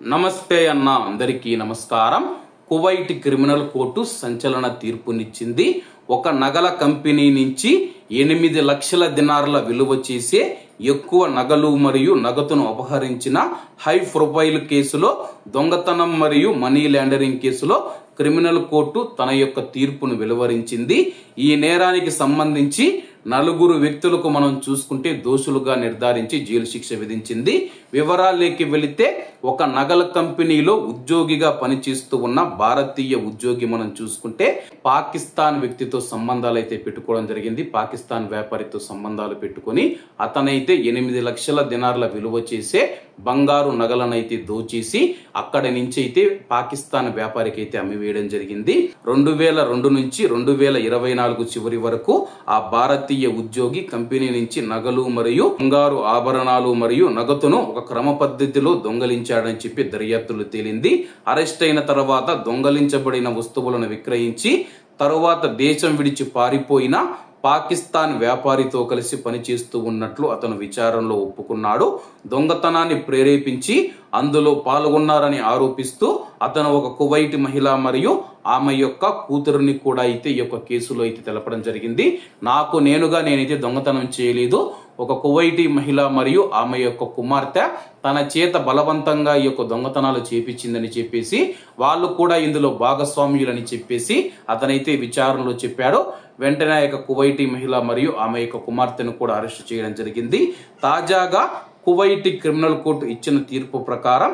నమస్తే అన్న అందరికీ నమస్కారం. కువైట్ క్రిమినల్ కోర్టు సంచలన తీర్పునిచ్చింది. ఒక నగల కంపెనీ నుంచి 8 లక్షల దినార్ల విలువ చేసే ఎక్కువ నగలు మరియు నగదును అపహరించిన హై ప్రొఫైల్ కేసులో దొంగతనం మరియు మనీ లాండరింగ్ కేసులో క్రిమినల్ కోర్టు తన యొక్క తీర్పును వెలువరించింది. ఈ నేరానికి సంబంధించి 4 వ్యక్తులకు మనం చూసుకుంటే దోషులుగా నిర్ధారించి జైలు శిక్ష విధించింది. వివరాల్లోకి వెళితే ఒక నగల కంపెనీలో ఉద్యోగిగా పనిచేస్తూ ఉన్న భారతీయ ఉద్యోగి మనం చూసుకుంటే పాకిస్తాన్ వ్యక్తితో సంబంధాలు అయితే పెట్టుకోవడం జరిగింది. పాకిస్తాన్ వ్యాపారితో సంబంధాలు పెట్టుకొని అతనైతే 8 లక్షల దినార్ల విలువ చేసే బంగారు నగలనైతే దోచేసి అక్కడి నుంచి అయితే పాకిస్తాన్ వ్యాపారికి అయితే అమ్మివేయడం జరిగింది. 2002 నుంచి 2024 చివరి వరకు ఆ భారతీయ ఉద్యోగి కంపెనీ నుంచి నగలు మరియు బంగారు ఆభరణాలు మరియు నగదును ఒక క్రమ పద్ధతిలో దొంగలించాడని చెప్పి దర్యాప్తులు తేలింది. అరెస్ట్ అయిన తర్వాత దొంగలించబడిన వస్తువులను విక్రయించి తరువాత దేశం విడిచి పారిపోయిన పాకిస్తాన్ వ్యాపారితో కలిసి పనిచేస్తూ ఉన్నట్లు అతను విచారణలో ఒప్పుకున్నాడు. దొంగతనాన్ని ప్రేరేపించి అందులో పాల్గొన్నారని ఆరోపిస్తూ అతను ఒక కువైట్ మహిళ మరియు ఆమె యొక్క కూతురుని కూడా అయితే ఈ యొక్క కేసులో అయితే తెలపడం జరిగింది. నేనైతే దొంగతనం చేయలేదు, ఒక కువైటీ మహిళ మరియు ఆమె యొక్క కుమార్తె తన చేత బలవంతంగా ఈ యొక్క దొంగతనాలు చేపించిందని చెప్పేసి వాళ్ళు కూడా ఇందులో భాగస్వామ్యులని చెప్పేసి అతనైతే విచారణలో చెప్పాడు. వెంటనే ఆ యొక్క కువైటీ మహిళ మరియు ఆమె యొక్క కుమార్తెను కూడా అరెస్ట్ చేయడం జరిగింది. తాజాగా కువైట్ క్రిమినల్ కోర్టు ఇచ్చిన తీర్పు ప్రకారం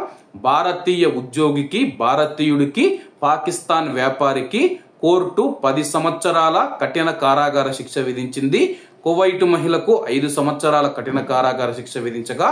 భారతీయ ఉద్యోగికి, భారతీయుడికి, పాకిస్తాన్ వ్యాపారికి కోర్టు 10 సంవత్సరాల కఠిన కారాగార శిక్ష విధించింది. కువైట్ మహిళకు 5 సంవత్సరాల కఠిన కారాగార శిక్ష విధించగా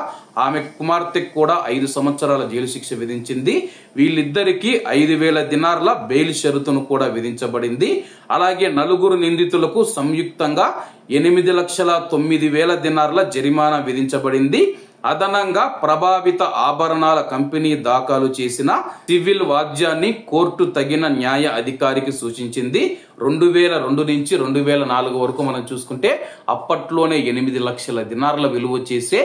ఆమె కుమార్తెకు కూడా 5 సంవత్సరాల జైలు శిక్ష విధించింది. వీళ్ళిద్దరికీ 5,000 దినార్ల బెయిల్ షరతును కూడా విధించబడింది. అలాగే 4 నిందితులకు సంయుక్తంగా 8,09,000 దినార్ల జరిమానా విధించబడింది. అదనంగా ప్రభావిత ఆభరణాల కంపెనీ దాఖలు చేసిన సివిల్ వాద్యాన్ని కోర్టు తగిన న్యాయ అధికారికి సూచించింది. 2002 నుంచి 2004 వరకు మనం చూసుకుంటే అప్పట్లోనే 8 లక్షల దినార్ల విలువ చేసే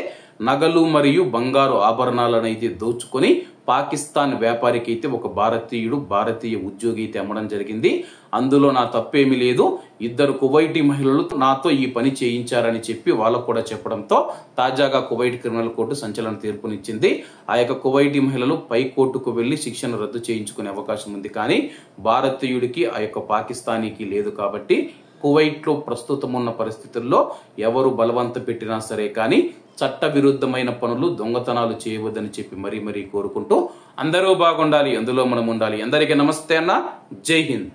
నగలు మరియు బంగారు ఆభరణాలను అయితే దోచుకొని పాకిస్తాన్ వ్యాపారికి అయితే ఒక భారతీయ ఉద్యోగి అయితే అమ్మడం జరిగింది. అందులో నా తప్పేమీ లేదు, 2 కువైటీ మహిళలు నాతో ఈ పని చేయించారని చెప్పి వాళ్ళకు కూడా చెప్పడంతో తాజాగా కువైట్ క్రిమినల్ కోర్టు సంచలన తీర్పునిచ్చింది. ఆ యొక్క కువైటీ మహిళలు పై కోర్టుకు వెళ్లి శిక్షను రద్దు చేయించుకునే అవకాశం ఉంది, కానీ భారతీయుడికి ఆ యొక్క పాకిస్తానీకి లేదు. కాబట్టి కువైట్ లో ప్రస్తుతం ఉన్న పరిస్థితుల్లో ఎవరు బలవంత పెట్టినా సరే కానీ చట్ట విరుద్ధమైన పనులు, దొంగతనాలు చేయవద్దని చెప్పి మరీ కోరుకుంటూ అందరూ బాగుండాలి, అందులో మనం ఉండాలి. అందరికీ నమస్తే అన్న, జై హింద్.